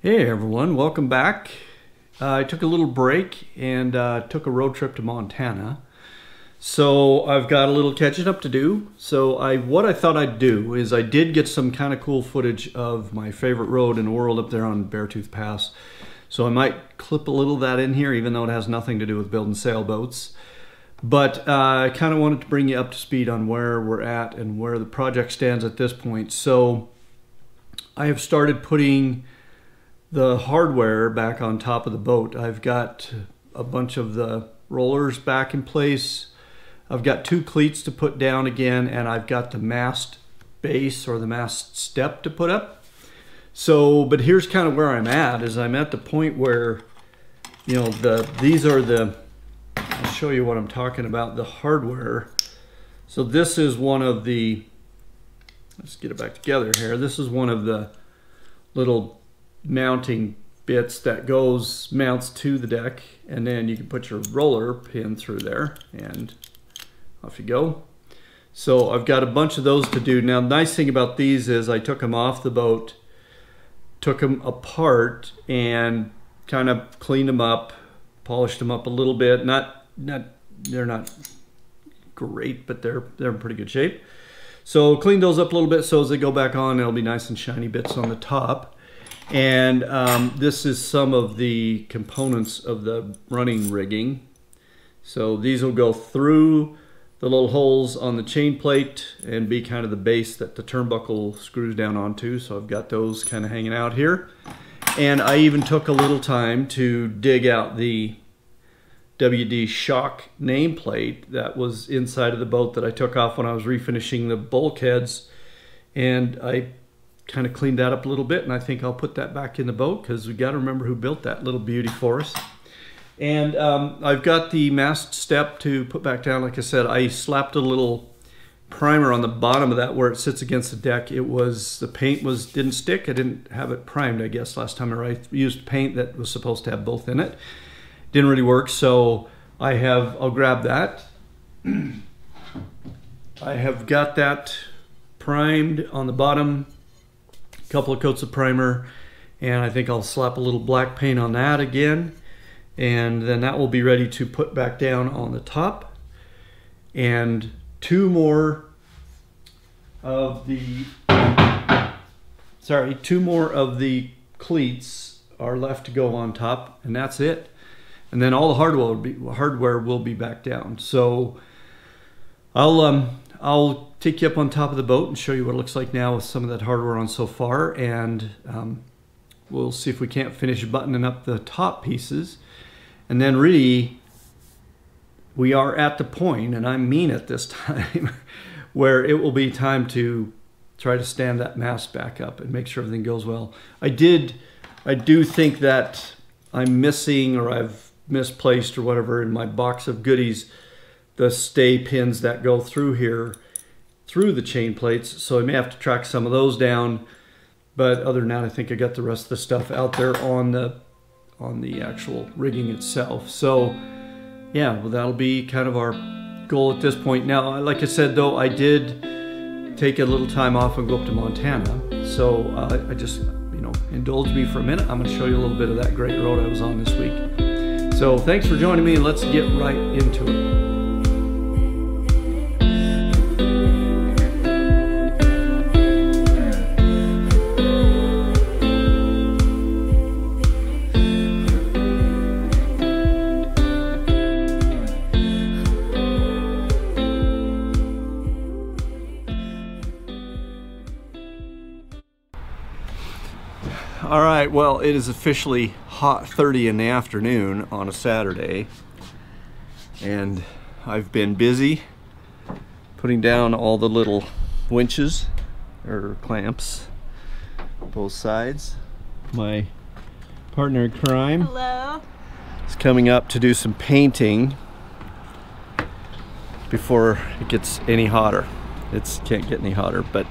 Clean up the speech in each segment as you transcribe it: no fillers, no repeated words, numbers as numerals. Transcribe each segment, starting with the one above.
Hey everyone, welcome back. I took a little break and took a road trip to Montana. So I've got a little catching up to do. So what I thought I'd do is I did get some kind of cool footage of my favorite road in the world up there on Beartooth Pass. So I might clip a little of that in here, even though it has nothing to do with building sailboats. But I kind of wanted to bring you up to speed on where we're at and where the project stands at this point. So I have started putting the hardware back on top of the boat. I've got a bunch of the rollers back in place. I've got 2 cleats to put down again, and I've got the mast base or the mast step to put up. So, but here's kind of where I'm at, is I'm at the point where, you know, these are the, I'll show you what I'm talking about, the hardware. So this is one of the, let's get it back together here. This is one of the little mounting bits that mounts to the deck, and then you can put your roller pin through there and off you go. So I've got a bunch of those to do. Now, the nice thing about these is I took them off the boat, took them apart and kind of cleaned them up, polished them up a little bit. They're not great, but they're in pretty good shape. So cleaned those up a little bit so as they go back on, they'll be nice and shiny bits on the top. And this is some of the components of the running rigging. So these will go through the little holes on the chain plate and be kind of the base that the turnbuckle screws down onto. So I've got those kind of hanging out here. And I even took a little time to dig out the WD shock nameplate that was inside of the boat that I took off when I was refinishing the bulkheads. And I kind of cleaned that up a little bit, and I think I'll put that back in the boat because we got to remember who built that little beauty for us. And I've got the mast step to put back down. Like I said, I slapped a little primer on the bottom of that where it sits against the deck. The paint didn't stick. I didn't have it primed, I guess, last time I used paint that was supposed to have both in it. Didn't really work, so I'll grab that. I have got that primed on the bottom, a couple of coats of primer, and I think I'll slap a little black paint on that again, and then that will be ready to put back down on the top. And 2 more of the cleats are left to go on top, and that's it. And then all the hardware will be back down. So I'll take you up on top of the boat and show you what it looks like now with some of that hardware on so far, and we'll see if we can't finish buttoning up the top pieces. And then really, we are at the point, and I mean it this time, where it will be time to try to stand that mast back up and make sure everything goes well. I do think that I'm missing, or I've misplaced or whatever in my box of goodies, the stay pins that go through here, through the chain plates. So I may have to track some of those down. But other than that, I think I got the rest of the stuff out there on the actual rigging itself. So yeah, well, that'll be kind of our goal at this point. Now, like I said, though, I did take a little time off and go up to Montana. So I just, indulge me for a minute. I'm going to show you a little bit of that great road I was on this week. So thanks for joining me. Let's get right into it. All right, well, it is officially hot 30 in the afternoon on a Saturday, and I've been busy putting down all the little winches or clamps, both sides. My partner in crime, hello, is coming up to do some painting before it gets any hotter. It can't get any hotter, but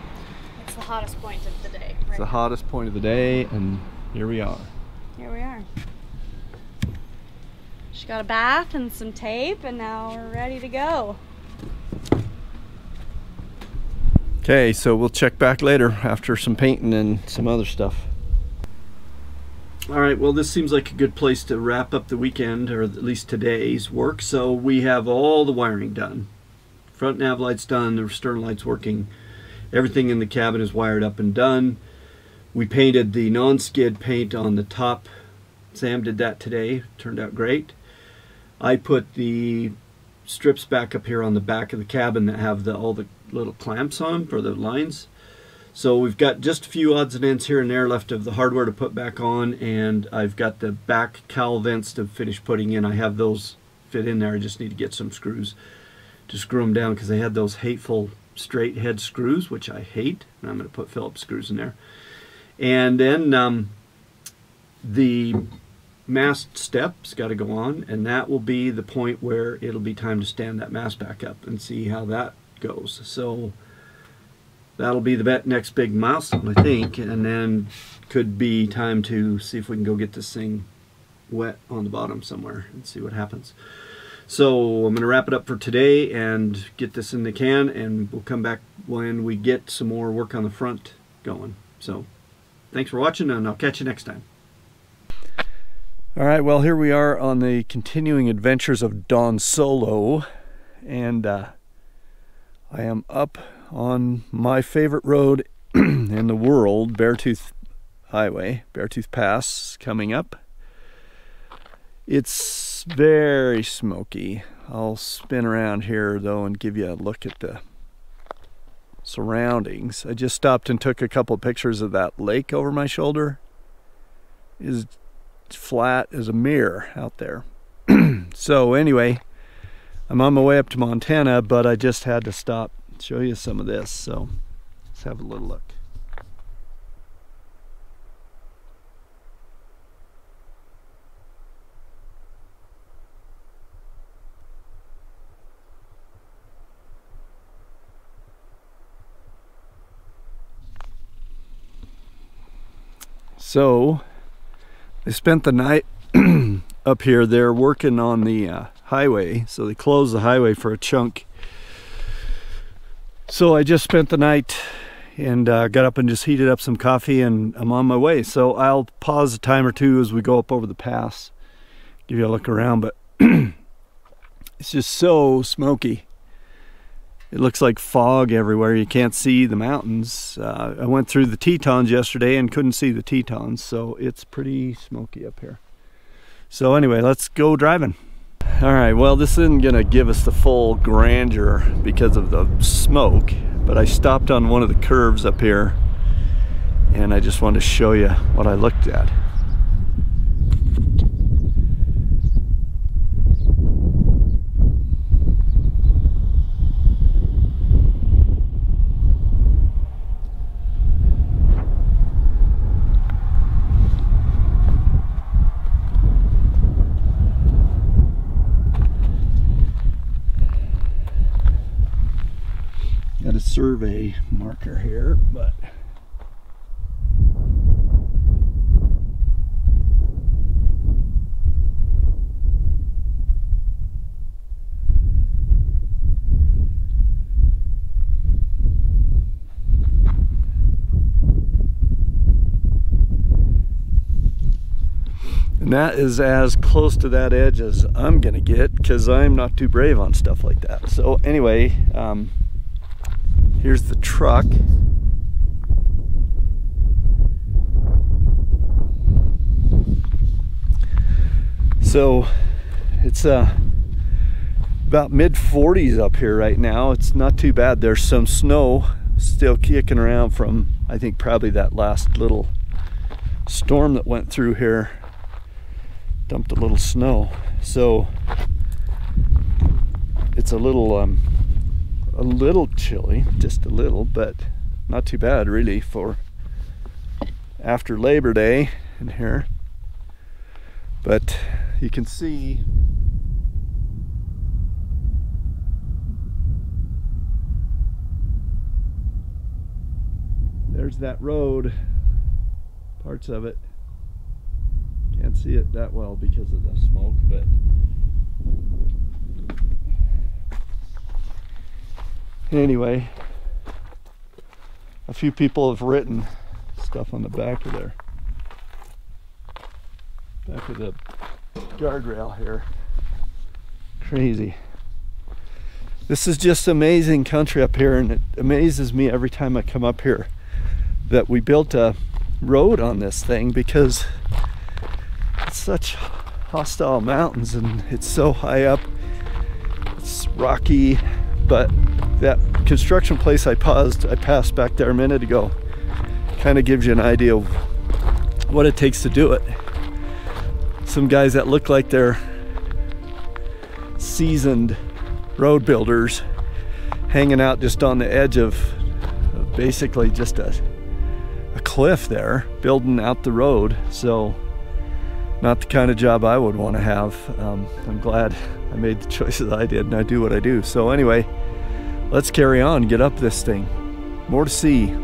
it's the hottest point of the day. It's the hottest point of the day, and here we are. Here we are. She got a bath and some tape, and now we're ready to go. Okay, so we'll check back later after some painting and some other stuff. All right, well, this seems like a good place to wrap up the weekend, or at least today's work. So we have all the wiring done. Front nav light's done, the stern light's working. Everything in the cabin is wired up and done. We painted the non-skid paint on the top. Sam did that today, turned out great. I put the strips back up here on the back of the cabin that have all the little clamps on for the lines. So we've got just a few odds and ends here and there left of the hardware to put back on, and I've got the back cowl vents to finish putting in. I have those fit in there. I just need to get some screws to screw them down because they had those hateful straight head screws, which I hate, and I'm going to put Phillips screws in there. And then the mast step's got to go on, and that will be the point where it'll be time to stand that mast back up and see how that goes. So that'll be the next big milestone, I think, and then could be time to see if we can go get this thing wet on the bottom somewhere and see what happens. So I'm going to wrap it up for today and get this in the can, and we'll come back when we get some more work on the front going. So thanks for watching, and I'll catch you next time. All right, well, here we are on the continuing adventures of Don Solo, and I am up on my favorite road in the world, Beartooth Highway, Beartooth Pass coming up. It's very smoky. I'll spin around here though and give you a look at the surroundings. I just stopped and took a couple of pictures of that lake over my shoulder. It's flat as a mirror out there. So anyway, I'm on my way up to Montana, but I just had to stop and show you some of this. So let's have a little look. So they spent the night up here. They're working on the highway, so they closed the highway for a chunk. So I just spent the night and got up and just heated up some coffee, and I'm on my way. So I'll pause a time or two as we go up over the pass, give you a look around, but it's just so smoky. It looks like fog everywhere. You can't see the mountains. I went through the Tetons yesterday and couldn't see the Tetons, so it's pretty smoky up here. So anyway, let's go driving. All right, well, this isn't gonna give us the full grandeur because of the smoke, but I stopped on one of the curves up here and I just wanted to show you what I looked at. Got a survey marker here, but and that is as close to that edge as I'm gonna get, because I'm not too brave on stuff like that. So anyway, here's the truck. So it's about mid-40s up here right now. It's not too bad. There's some snow still kicking around from, I think, probably that last little storm that went through here. Dumped a little snow. So it's a little chilly, just a little, but not too bad really for after Labor Day in here. But you can see there's that road, parts of it. Can't see it that well because of the smoke, but anyway, a few people have written stuff on the back of there. Back of the guardrail here. Crazy. This is just amazing country up here, and it amazes me every time I come up here that we built a road on this thing, because it's such hostile mountains and it's so high up. It's rocky, but that construction place I passed back there a minute ago kind of gives you an idea of what it takes to do it. Some guys that look like they're seasoned road builders hanging out just on the edge of basically just a cliff there, building out the road. So not the kind of job I would want to have. I'm glad I made the choices I did, and I do what I do. So anyway, let's carry on, get up this thing. More to see.